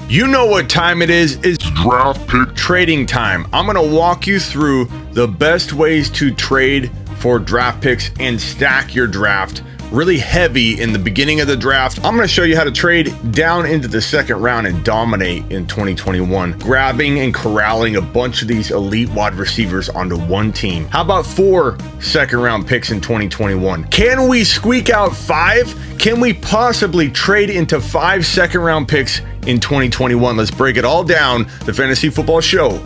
You know what time it is. It's draft pick trading time. I'm going to walk you through the best ways to trade for draft picks and stack your draft really heavy in the beginning of the draft. I'm going to show you how to trade down into the second round and dominate in 2021, grabbing and corralling a bunch of these elite wide receivers onto one team. How about 4 second round picks in 2021? Can we squeak out 5? Can we possibly trade into 5 second round picks in 2021? Let's break it all down. The Fantasy Football Show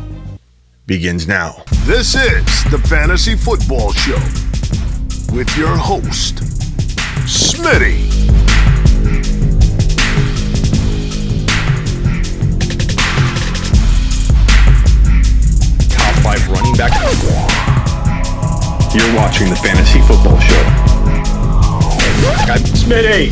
begins now. This is the Fantasy Football Show with your host, Smitty. Top 5 running back. You're watching the Fantasy Football Show. Smitty.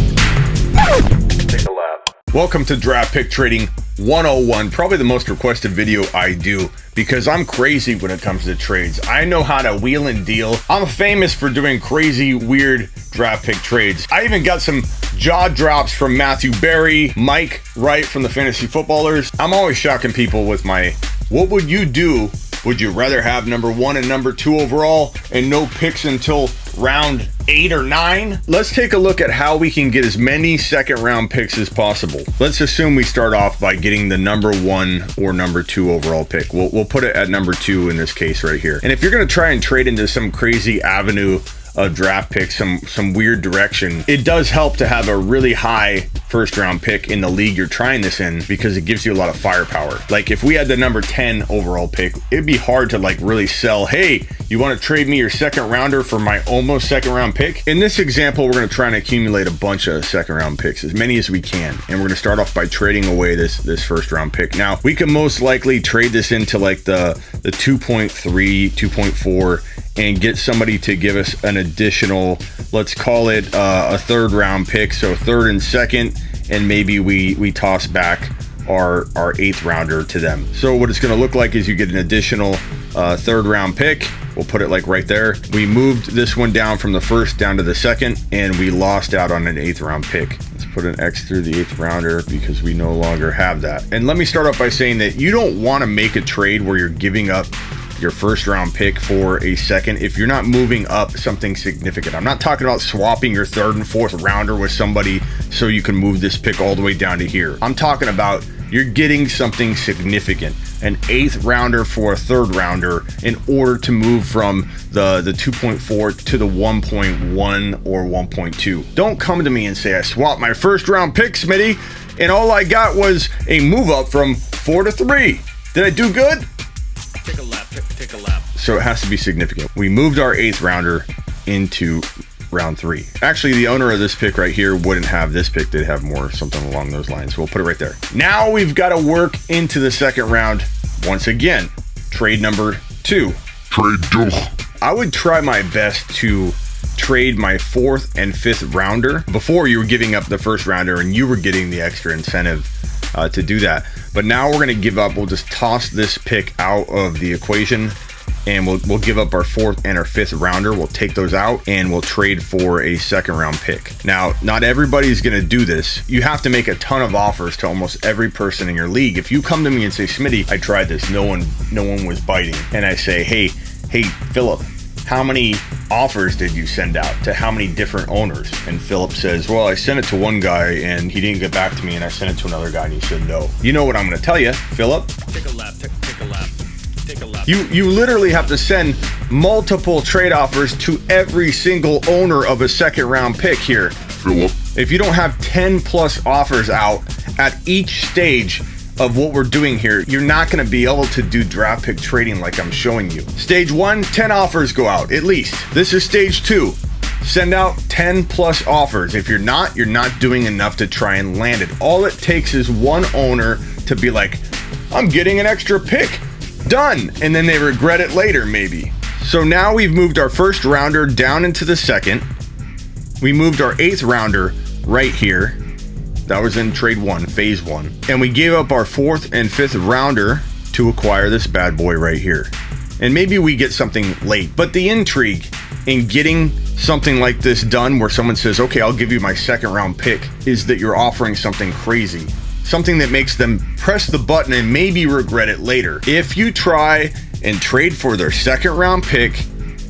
Take a lap. Welcome to Draft Pick Trading 101, probably the most requested video I do because I'm crazy when it comes to trades. I know how to wheel and deal. I'm famous for doing crazy, weird draft pick trades. I even got some jaw drops from Matthew Berry, Mike Wright from the Fantasy Footballers. I'm always shocking people with my, what would you do? Would you rather have number 1 and number 2 overall and no picks until round 8 or 9? Let's take a look at how we can get as many second round picks as possible. Let's assume we start off by getting the number 1 or number 2 overall pick. We'll put it at number 2 in this case right here. And if you're going to try and trade into some crazy avenue of draft pick, some weird direction, it does help to have a really high first round pick in the league you're trying this in because it gives you a lot of firepower. Like if we had the number 10 overall pick, it'd be hard to like really sell, hey, you want to trade me your second rounder for my almost second round pick? In this example, we're going to try and accumulate a bunch of second round picks, as many as we can. And we're going to start off by trading away this first round pick. Now, we can most likely trade this into like the 2.3, 2.4, and get somebody to give us an additional, let's call it a third round pick. So third and second, and maybe we toss back our 8th rounder to them. So what it's going to look like is you get an additional third round pick. We'll put it like right there. We moved this one down from the first down to the second, and we lost out on an 8th round pick. Let's put an X through the 8th rounder because we no longer have that. And let me start off by saying that you don't want to make a trade where you're giving up your first round pick for a second if you're not moving up something significant. I'm not talking about swapping your 3rd and 4th rounder with somebody so you can move this pick all the way down to here. I'm talking about you're getting something significant, an 8th rounder for a 3rd rounder in order to move from the 2.4 to the 1.1 or 1.2. Don't come to me and say I swapped my first round pick, Smitty, and all I got was a move up from 4 to 3. Did I do good? Take a lap, take a lap. So it has to be significant. We moved our 8th rounder into round 3. Actually, the owner of this pick right here wouldn't have this pick. They'd have more, something along those lines. So we'll put it right there. Now we've got to work into the second round once again. Trade number 2. Trade 2. I would try my best to trade my 4th and 5th rounder before you were giving up the first rounder and you were getting the extra incentive to do that. But now we're going to give up. We'll just toss this pick out of the equation, and we'll give up our 4th and our 5th rounder. We'll take those out and we'll trade for a second round pick. Now, not everybody's going to do this. You have to make a ton of offers to almost every person in your league. If you come to me and say, Smitty, I tried this, no one was biting, and I say, hey Philip, how many offers did you send out to how many different owners? And Philip says, well, I sent it to one guy and he didn't get back to me, and I sent it to another guy and he said no. You know what I'm going to tell you, Philip? Take a lap, take a lap, take a lap. You literally have to send multiple trade offers to every single owner of a second round pick here. Philip. If you don't have 10 plus offers out at each stage of what we're doing here, you're not going to be able to do draft pick trading like I'm showing you. Stage 1, 10 offers go out, at least. This is stage 2. Send out 10 plus offers. If you're not doing enough to try and land it. All it takes is one owner to be like, I'm getting an extra pick. Done. And then they regret it later, maybe. So now we've moved our first rounder down into the second. We moved our 8th rounder right here. That was in trade 1, phase 1. And we gave up our 4th and 5th rounder to acquire this bad boy right here. And maybe we get something late. But the intrigue in getting something like this done where someone says, okay, I'll give you my second round pick, is that you're offering something crazy. something that makes them press the button and maybe regret it later. If you try and trade for their 2nd round pick,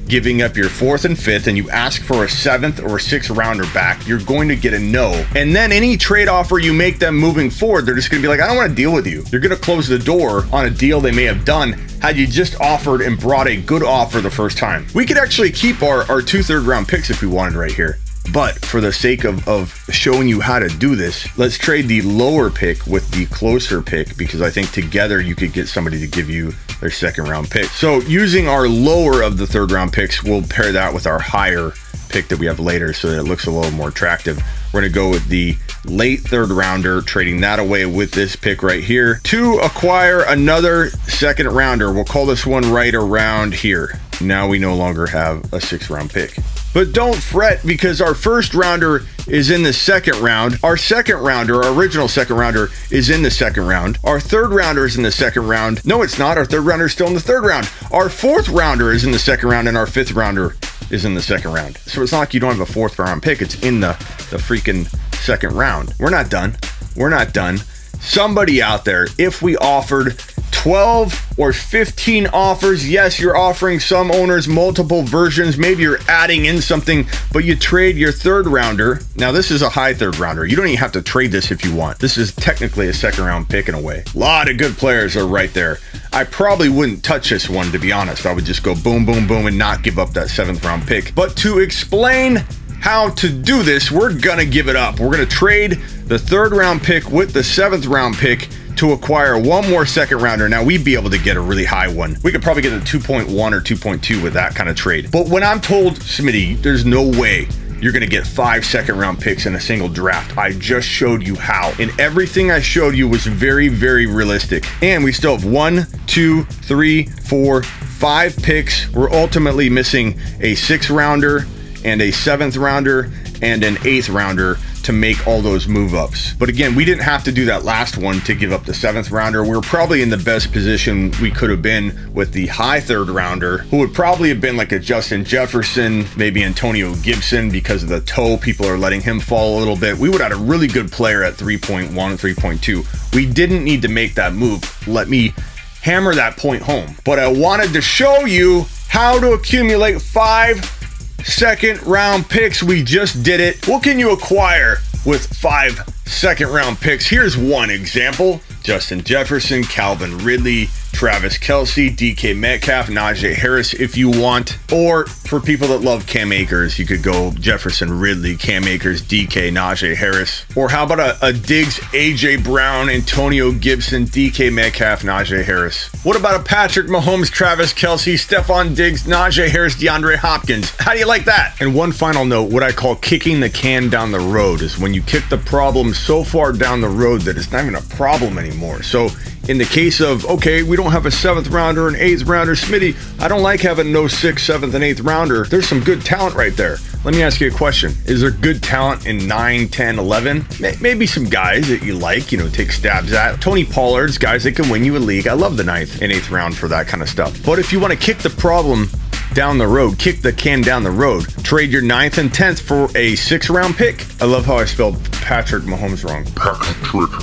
giving up your 4th and 5th, and you ask for a 7th or 6th rounder back, you're going to get a no. And then any trade offer you make them moving forward, they're just going to be like, I don't want to deal with you. You're going to close the door on a deal they may have done had you just offered and brought a good offer the first time. We could actually keep our 2 3rd round picks if we wanted right here. But for the sake of showing you how to do this, let's trade the lower pick with the closer pick, because I think together you could get somebody to give you their 2nd round pick. So using our lower of the 3rd round picks, we'll pair that with our higher pick that we have later so that it looks a little more attractive. We're going to go with the late 3rd rounder, trading that away with this pick right here to acquire another 2nd rounder. We'll call this one right around here. Now we no longer have a 6th round pick. But don't fret, because our 1st rounder is in the 2nd round. Our 2nd rounder, our original 2nd rounder, is in the 2nd round. Our 3rd rounder is in the 2nd round. No, it's not. Our 3rd rounder is still in the 3rd round. Our 4th rounder is in the 2nd round, and our 5th rounder is in the 2nd round. So it's not like you don't have a 4th round pick. It's in the freaking 2nd round. We're not done. We're not done. Somebody out there, if we offered 12 or 15 offers, yes, you're offering some owners multiple versions. Maybe you're adding in something, but you trade your 3rd rounder. Now, this is a high 3rd rounder. You don't even have to trade this if you want. This is technically a 2nd round pick in a way. A lot of good players are right there. I probably wouldn't touch this one, to be honest. I would just go boom, boom, boom, and not give up that 7th round pick. But to explain how to do this, we're gonna give it up. We're gonna trade the 3rd round pick with the 7th round pick to acquire one more 2nd rounder. Now, we'd be able to get a really high one. We could probably get a 2.1 or 2.2 with that kind of trade. But when I'm told, Smitty, there's no way you're going to get 5 2nd round picks in a single draft, I just showed you how. And everything I showed you was very, very realistic. And we still have 1, 2, 3, 4, 5 picks. We're ultimately missing a 6th rounder and a 7th rounder and an 8th rounder to make all those move ups. But again, we didn't have to do that last one to give up the 7th rounder. We were probably in the best position we could have been with the high 3rd rounder, who would probably have been like a Justin Jefferson, maybe Antonio Gibson, because of the toe. People are letting him fall a little bit. We would have had a really good player at 3.1, 3.2. We didn't need to make that move. Let me hammer that point home. But I wanted to show you how to accumulate 5 2nd round picks. We just did it. What can you acquire with 5 2nd round picks? Here's one example. Justin Jefferson, Calvin Ridley, Travis Kelce, DK Metcalf, Najee Harris if you want. Or for people that love Cam Akers, you could go Jefferson, Ridley, Cam Akers, DK, Najee Harris. Or how about a Diggs, AJ Brown, Antonio Gibson, DK Metcalf, Najee Harris? What about a Patrick Mahomes, Travis Kelce, Stephon Diggs, Najee Harris, DeAndre Hopkins? How do you like that? And one final note, what I call kicking the can down the road is when you kick the problem so far down the road that it's not even a problem anymore. So in the case of, okay, we don't have a 7th rounder, an 8th rounder, Smitty, I don't like having no 6th, 7th, and 8th rounder. There's some good talent right there. Let me ask you a question. Is there good talent in 9, 10, 11? Maybe some guys that you like, take stabs at. Tony Pollard's guys that can win you a league. I love the 9th and 8th round for that kind of stuff. But if you want to kick the problem down the road, kick the can down the road, trade your 9th and 10th for a 6th round pick. I love how I spelled Patrick Mahomes wrong. Patrick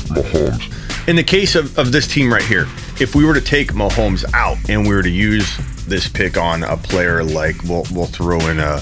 Mahomes. In the case of this team right here, if we were to take Mahomes out and we were to use this pick on a player like, we'll throw in a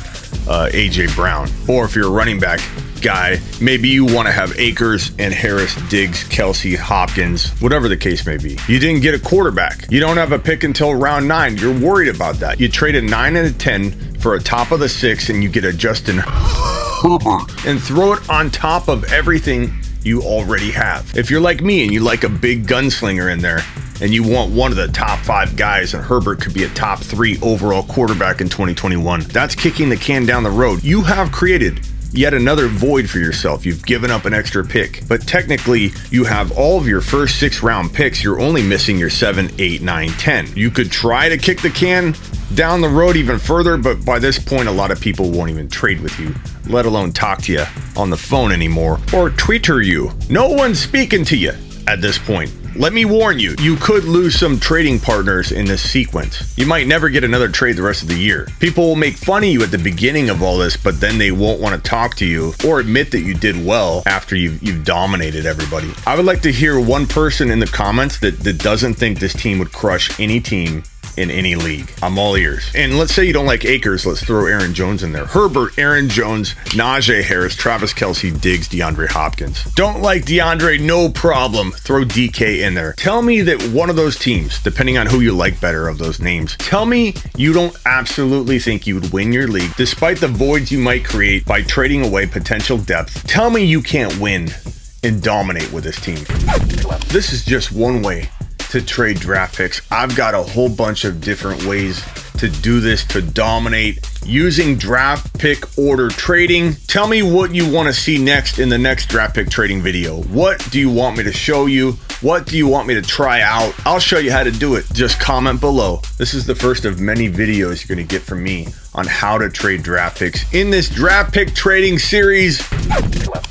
AJ Brown, or if you're a running back guy, maybe you want to have Akers and Harris, Diggs, Kelce, Hopkins, whatever the case may be. You didn't get a quarterback. You don't have a pick until round 9. You're worried about that. You trade a 9 and a 10 for a top of the 6, and you get a Justin Herbert and throw it on top of everything you already have. If you're like me and you like a big gunslinger in there and you want one of the top 5 guys, and Herbert could be a top 3 overall quarterback in 2021, that's kicking the can down the road. You have created yet another void for yourself. You've given up an extra pick, but technically you have all of your first 6 round picks. You're only missing your 7, 8, 9, 10. You could try to kick the can down the road even further, but by this point, a lot of people won't even trade with you, let alone talk to you on the phone anymore or Twitter you. No one's speaking to you. at this point. Let me warn you, you could lose some trading partners in this sequence. You might never get another trade the rest of the year. People will make fun of you at the beginning of all this, but then they won't want to talk to you or admit that you did well after you've dominated everybody. I would like to hear one person in the comments that doesn't think this team would crush any team in any league. I'm all ears. And let's say you don't like Akers, let's throw Aaron Jones in there. Herbert, Aaron Jones, Najee Harris, Travis Kelce, Diggs, DeAndre Hopkins. Don't like DeAndre, no problem. Throw DK in there. Tell me that one of those teams, depending on who you like better of those names, tell me you don't absolutely think you would win your league despite the voids you might create by trading away potential depth. Tell me you can't win and dominate with this team. This is just one way to trade draft picks. I've got a whole bunch of different ways to do this, to dominate using draft pick order trading. Tell me what you want to see next in the next draft pick trading video. What do you want me to show you? What do you want me to try out? I'll show you how to do it. Just comment below. This is the first of many videos you're going to get from me on how to trade draft picks in this draft pick trading series.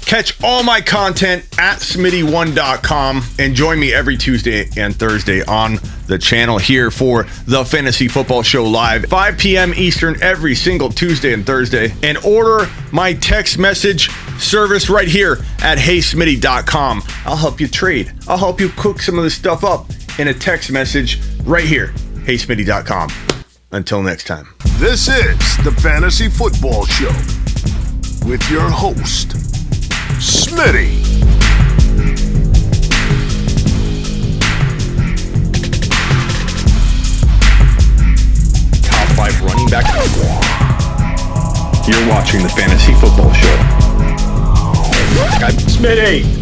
Catch all my content at Smitty1.com and join me every Tuesday and Thursday on the channel here for the Fantasy Football Show Live, 5 p.m. Eastern every single Tuesday and Thursday. And order my text message service right here at HeySmitty.com. I'll help you trade. I'll help you cook some of this stuff up in a text message right here, HeySmitty.com. Until next time. This is the Fantasy Football Show with your host, Smitty. Top 5 running back. You're watching the Fantasy Football Show. Smitty!